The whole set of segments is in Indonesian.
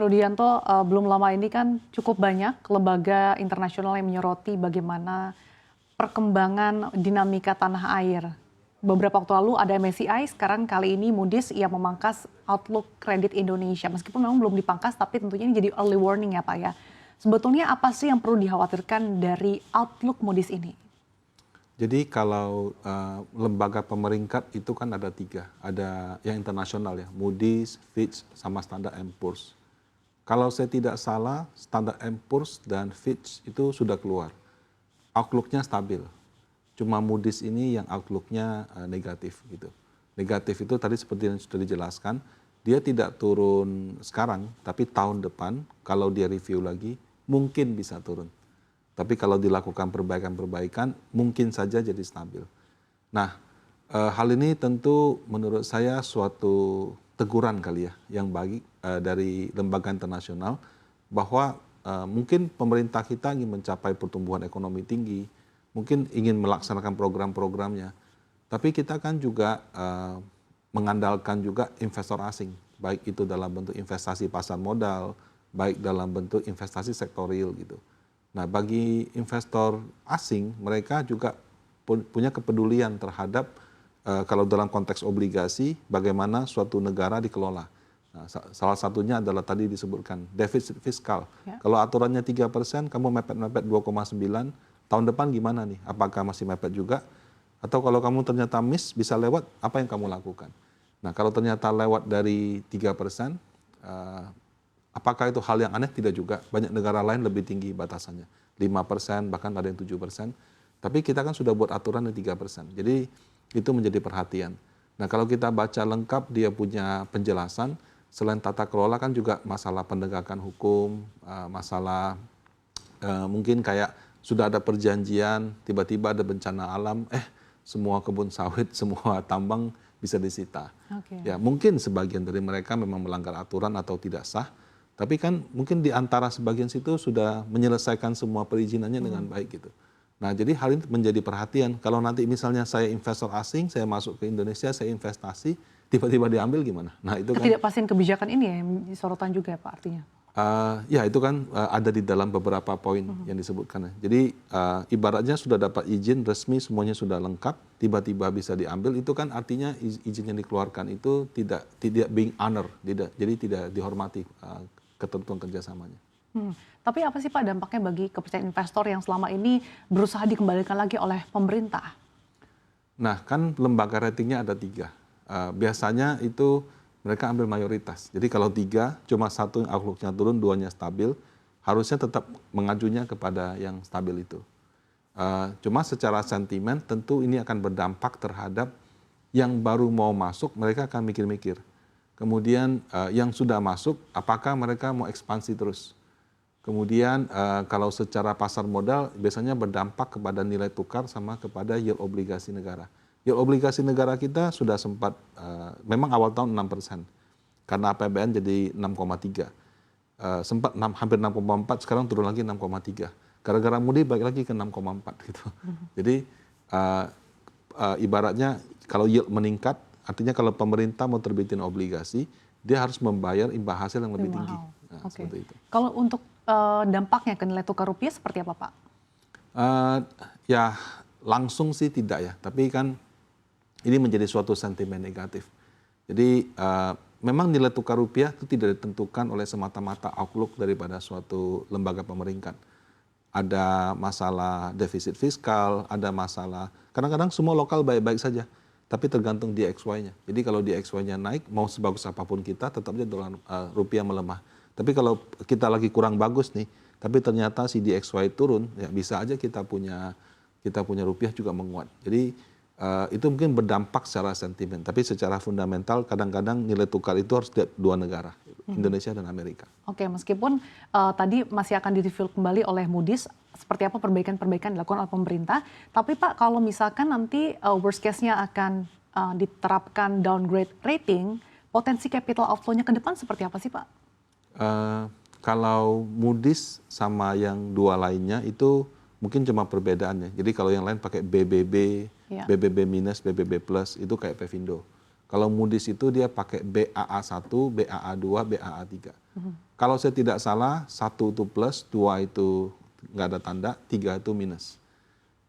Rudianto, belum lama ini kan cukup banyak lembaga internasional yang menyoroti bagaimana perkembangan dinamika tanah air. Beberapa waktu lalu ada MSCI, sekarang kali ini Moody's yang memangkas outlook kredit Indonesia. Meskipun memang belum dipangkas, tapi tentunya ini jadi early warning ya Pak ya. Sebetulnya apa sih yang perlu dikhawatirkan dari outlook Moody's ini? Jadi kalau lembaga pemeringkat itu kan ada 3, ada yang internasional ya, Moody's, Fitch, sama Standard & Poor's. Kalau saya tidak salah, Standard & Poor's dan Fitch itu sudah keluar. Outlook-nya stabil. Cuma Moody's ini yang outlook-nya negatif gitu. Negatif itu tadi seperti yang sudah dijelaskan, dia tidak turun sekarang, tapi tahun depan kalau dia review lagi mungkin bisa turun. Tapi kalau dilakukan perbaikan-perbaikan mungkin saja jadi stabil. Nah, hal ini tentu menurut saya suatu teguran kali ya yang bagi dari lembaga internasional bahwa mungkin pemerintah kita ingin mencapai pertumbuhan ekonomi tinggi, mungkin ingin melaksanakan program-programnya. Tapi kita kan juga mengandalkan juga investor asing, baik itu dalam bentuk investasi pasar modal, baik dalam bentuk investasi sektor real gitu. Nah, bagi investor asing, mereka juga punya kepedulian terhadap kalau dalam konteks obligasi, bagaimana suatu negara dikelola. Nah, salah satunya adalah tadi disebutkan defisit fiskal. Ya. Kalau aturannya 3%, kamu mepet-mepet 2,9, tahun depan gimana nih? Apakah masih mepet juga? Atau kalau kamu ternyata miss, bisa lewat, apa yang kamu lakukan? Nah, kalau ternyata lewat dari 3%, apakah itu hal yang aneh? Tidak juga. Banyak negara lain lebih tinggi batasannya. 5%, bahkan ada yang 7%. Tapi kita kan sudah buat aturan yang 3%. Jadi itu menjadi perhatian. Nah, kalau kita baca lengkap, dia punya penjelasan. Selain tata kelola kan juga masalah penegakan hukum, masalah mungkin kayak sudah ada perjanjian, tiba-tiba ada bencana alam, semua kebun sawit, semua tambang bisa disita. Okay. Ya, mungkin sebagian dari mereka memang melanggar aturan atau tidak sah. Tapi kan mungkin di antara sebagian situ sudah menyelesaikan semua perizinannya dengan baik gitu. Nah, jadi hal ini menjadi perhatian. Kalau nanti misalnya saya investor asing, saya masuk ke Indonesia, saya investasi, tiba-tiba diambil gimana? Nah, itu kan ketidakpastian kebijakan ini ya yang sorotan juga ya Pak artinya. Ya, itu kan ada di dalam beberapa poin yang disebutkan. Jadi ibaratnya sudah dapat izin resmi, semuanya sudah lengkap, tiba-tiba bisa diambil, itu kan artinya izin yang dikeluarkan itu tidak being honor, jadi tidak dihormati ketentuan kerjasamanya. Tapi apa sih Pak dampaknya bagi kepercayaan investor yang selama ini berusaha dikembalikan lagi oleh pemerintah? Nah, kan lembaga ratingnya ada 3. Biasanya itu mereka ambil mayoritas. Jadi kalau 3, cuma 1 yang outlook-nya turun, 2-nya stabil, harusnya tetap mengajunya kepada yang stabil itu. Cuma secara sentimen tentu ini akan berdampak terhadap yang baru mau masuk, mereka akan mikir-mikir. Kemudian yang sudah masuk, apakah mereka mau ekspansi terus? Kemudian kalau secara pasar modal biasanya berdampak kepada nilai tukar sama kepada yield obligasi negara. Yield obligasi negara kita sudah sempat, memang awal tahun 6%, karena APBN jadi 6,3. Sempat hampir 6,4, sekarang turun lagi 6,3. Gara-gara Moody balik lagi ke 6,4 gitu. Jadi ibaratnya kalau yield meningkat, artinya kalau pemerintah mau terbitin obligasi, dia harus membayar imbal hasil yang lebih tinggi. Nah, seperti itu. Kalau untuk dampaknya ke nilai tukar rupiah seperti apa Pak? Ya langsung sih tidak ya, tapi kan ini menjadi suatu sentimen negatif. Jadi memang nilai tukar rupiah itu tidak ditentukan oleh semata-mata outlook daripada suatu lembaga pemeringkat. Ada masalah defisit fiskal, ada masalah, kadang-kadang semua lokal baik-baik saja, tapi tergantung DXY-nya. Jadi kalau DXY-nya naik, mau sebagus apapun kita, tetap aja dolar rupiah melemah. Tapi kalau kita lagi kurang bagus nih, tapi ternyata si DXY turun, ya bisa aja kita punya rupiah juga menguat. Jadi itu mungkin berdampak secara sentimen, tapi secara fundamental kadang-kadang nilai tukar itu harus lihat 2 negara, Indonesia dan Amerika. Oke, meskipun tadi masih akan direview kembali oleh Moody's, seperti apa perbaikan-perbaikan dilakukan oleh pemerintah, tapi Pak kalau misalkan nanti worst case-nya akan diterapkan downgrade rating, potensi capital outflow-nya ke depan seperti apa sih Pak? Kalau Moody's sama yang 2 lainnya itu mungkin cuma perbedaannya. Jadi kalau yang lain pakai BBB, BBB minus, BBB plus, itu kayak Pevindo. Kalau Moody's itu dia pakai BAA1, BAA2, BAA3. Kalau saya tidak salah, 1 itu plus, 2 itu nggak ada tanda, 3 itu minus.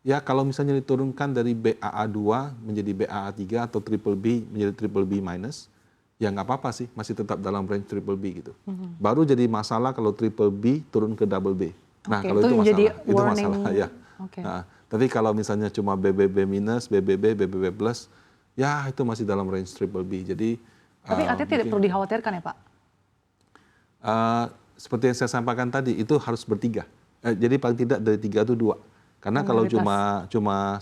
Ya kalau misalnya diturunkan dari BAA2 menjadi BAA3 atau triple B menjadi triple B minus, ya nggak apa-apa sih, masih tetap dalam range triple B gitu. Baru jadi masalah kalau triple B turun ke double B. Nah Oke, kalau itu itu menjadi masalah, itu warning. masalah ya. Oke. Nah, tapi kalau misalnya cuma BBB minus, BBB, BBB plus, ya itu masih dalam range triple B. Jadi Tapi artinya tidak perlu dikhawatirkan ya Pak? seperti yang saya sampaikan tadi, itu harus bertiga. Jadi paling tidak dari 3 itu 2. Karena kalau cuma 1,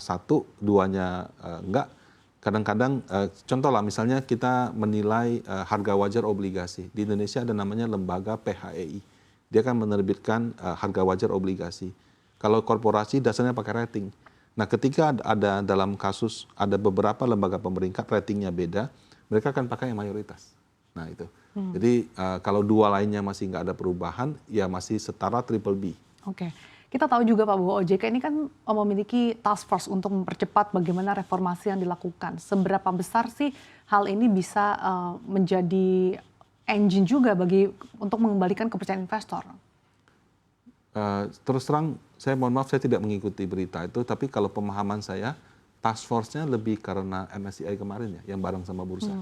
2-nya enggak, kadang-kadang contoh lah misalnya kita menilai harga wajar obligasi. Di Indonesia ada namanya lembaga PHEI. Dia akan menerbitkan harga wajar obligasi. Kalau korporasi dasarnya pakai rating. Nah, ketika ada dalam kasus ada beberapa lembaga pemeringkat ratingnya beda, mereka akan pakai yang mayoritas. Nah, itu. Jadi kalau 2 lainnya masih nggak ada perubahan, ya masih setara triple B. Oke. Kita tahu juga Pak bahwa OJK ini kan memiliki task force untuk mempercepat bagaimana reformasi yang dilakukan. Seberapa besar sih hal ini bisa menjadi engine juga untuk mengembalikan kepercayaan investor? Terus terang, saya mohon maaf saya tidak mengikuti berita itu, tapi kalau pemahaman saya, task force-nya lebih karena MSCI kemarin ya, yang bareng sama bursa.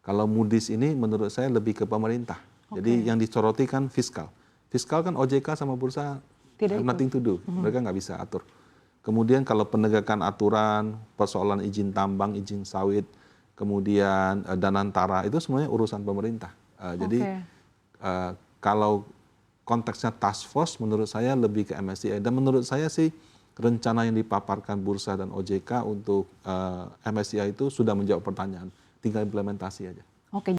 Kalau Moody's ini menurut saya lebih ke pemerintah. Jadi yang disoroti kan fiskal. Fiskal kan OJK sama bursa Tidak nothing to do, mereka nggak bisa atur. Kemudian kalau penegakan aturan, persoalan izin tambang, izin sawit, kemudian danantara, itu semuanya urusan pemerintah. Jadi kalau konteksnya task force menurut saya lebih ke MSCI. Dan menurut saya sih rencana yang dipaparkan bursa dan OJK untuk MSCI itu sudah menjawab pertanyaan, tinggal implementasi aja. Oke.